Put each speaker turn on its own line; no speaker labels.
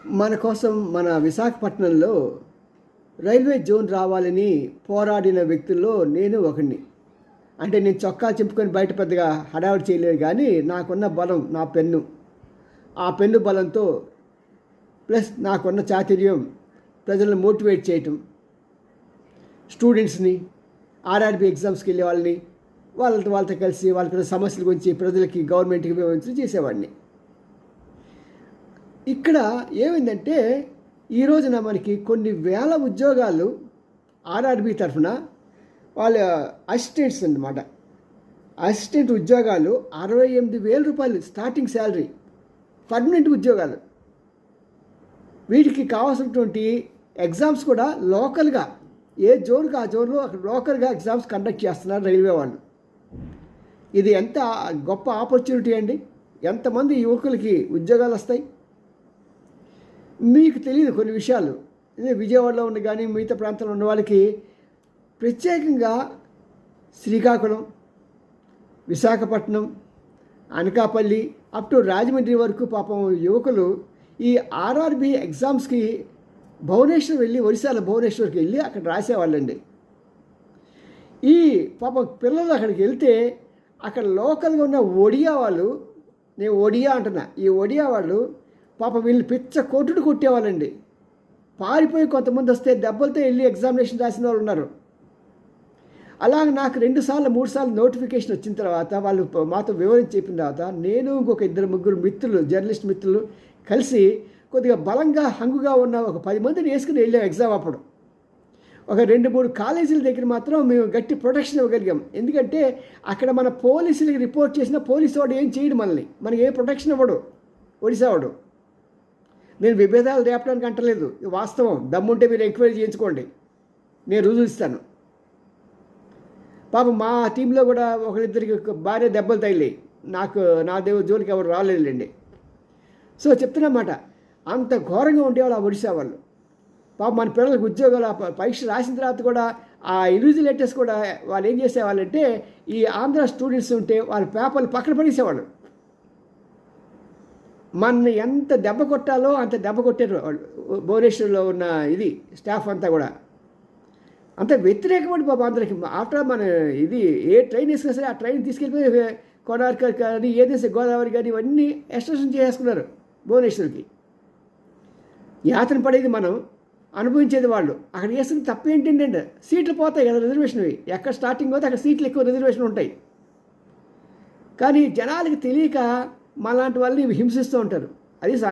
మన కోసం మన విశాఖపట్నంలో రైల్వే జోన్ రావాలని పోరాడిన వ్యక్తుల్లో నేను ఒకడిని. అంటే నేను చొక్కా చింపుకొని బయట పెద్దగా హడావిడి చేయలేదు, కానీ నాకున్న బలం నా పెన్ను. ఆ పెన్ను బలంతో ప్లస్ నాకున్న చాతుర్యం ప్రజలను మోటివేట్ చేయటం, స్టూడెంట్స్ని ఆర్ఆర్బీ ఎగ్జామ్స్కి వెళ్ళే వాళ్ళతో కలిసి వాళ్ళకున్న సమస్యల గురించి ప్రజలకి గవర్నమెంట్కి వివరించి చేసేవాడిని. ఇక్కడ ఏమైందంటే ఈ రోజున మనకి కొన్ని వేల ఉద్యోగాలు ఆర్ఆర్బీ తరఫున వాళ్ళ అసిస్టెంట్స్ అన్నమాట, అసిస్టెంట్ ఉద్యోగాలు 68,000 రూపాయలు స్టార్టింగ్ శాలరీ, పర్మనెంట్ ఉద్యోగాలు. వీటికి కావాల్సినటువంటి ఎగ్జామ్స్ కూడా లోకల్గా ఏ జోన్కి ఆ జోన్లో అక్కడ లోకల్గా ఎగ్జామ్స్ కండక్ట్ చేస్తున్నారు రైల్వే వాళ్ళు. ఇది ఎంత గొప్ప ఆపర్చునిటీ అండి! ఎంతమంది యువకులకి ఉద్యోగాలు వస్తాయి. మీకు తెలియదు కొన్ని విషయాలు. ఇదే విజయవాడలో ఉన్న కానీ మిగతా ప్రాంతంలో ఉన్న వాళ్ళకి ప్రత్యేకంగా శ్రీకాకుళం, విశాఖపట్నం, అనకాపల్లి అప్ టు రాజమండ్రి వరకు పాపం యువకులు ఈ ఆర్ఆర్బీ ఎగ్జామ్స్కి భువనేశ్వర్ వెళ్ళి, ఒరిస్సాలో భువనేశ్వర్కి వెళ్ళి అక్కడ రాసేవాళ్ళండి. ఈ పాపం పిల్లలు అక్కడికి వెళ్తే అక్కడ లోకల్గా ఉన్న ఒడియా వాళ్ళు, నేను ఒడియా అంటున్నా, ఈ ఒడియా వాళ్ళు పాపం వీళ్ళు పిచ్చ కొట్టుడు కొట్టేవాళ్ళండి. పారిపోయి కొంతమంది వస్తే దెబ్బలతో వెళ్ళి ఎగ్జామినేషన్ రాసిన వాళ్ళు ఉన్నారు. అలాగే నాకు 2 సార్లు 3 సార్లు నోటిఫికేషన్ వచ్చిన తర్వాత వాళ్ళు మాతో వివరించి చెప్పిన తర్వాత నేను ఇంకొక 2-3 మిత్రులు, జర్నలిస్ట్ మిత్రులు కలిసి కొద్దిగా బలంగా హంగుగా ఉన్న ఒక 10 మందిని వేసుకుని వెళ్ళాం ఎగ్జామ్. అప్పుడు ఒక 2-3 కాలేజీల దగ్గర మాత్రం మేము గట్టి ప్రొటెక్షన్ ఇవ్వగలిగాం. ఎందుకంటే అక్కడ మన పోలీసులకి రిపోర్ట్ చేసిన పోలీసు వాడు ఏం చేయడు, మనకి ఏ ప్రొటెక్షన్ ఇవ్వడు ఒడిశా వాడు. నేను విభేదాలు రేపడానికి అంటలేదు, వాస్తవం. దమ్ముంటే మీరు ఎంక్వైరీ చేయించుకోండి, నేను రుజువు ఇస్తాను. పాపం మా టీంలో కూడా ఒకరిద్దరికి భార్య దెబ్బలు తగిలాయి. నా దేవుడి జోలికి ఎవరు రాలేదులేండి. సో చెప్తున్నమాట, అంత ఘోరంగా ఉండేవాళ్ళు ఆ ఒడిశా వాళ్ళు. పాపం మన పిల్లలకు ఉద్యోగాలు పరీక్ష రాసిన తర్వాత కూడా ఆ ఇన్విజిలేటర్స్ కూడా వాళ్ళు ఏం చేసేవాళ్ళంటే ఈ ఆంధ్ర స్టూడెంట్స్ ఉంటే వాళ్ళ పేపర్లు పక్కన పడేసేవాళ్ళు. మన ఎంత దెబ్బ కొట్టాలో అంత దెబ్బ కొట్టారు వాళ్ళు. భువనేశ్వర్లో ఉన్న ఇది స్టాఫ్ అంతా కూడా అంత వ్యతిరేకపడి పాపం అందరికి. ఆఫ్టర్ మన ఇది ఏ ట్రైన్ వేసినా సరే ఆ ట్రైన్ తీసుకెళ్ళిపోయి కోనార్క్ కానీ ఏదేసి గోదావరి కానీ ఇవన్నీ ఎక్స్టెన్షన్ చేసుకున్నారు భువనేశ్వర్కి. యాతన పడేది మనం, అనుభవించేది వాళ్ళు. అక్కడ వేసిన తప్పు ఏంటంటే సీట్లు పోతాయి కదా, రిజర్వేషన్వి. ఎక్కడ స్టార్టింగ్ పోతే అక్కడ సీట్లు ఎక్కువ రిజర్వేషన్ ఉంటాయి. కానీ జనాలకి తెలియక మాలాంటి వాళ్ళని హింసిస్తూ ఉంటారు. అది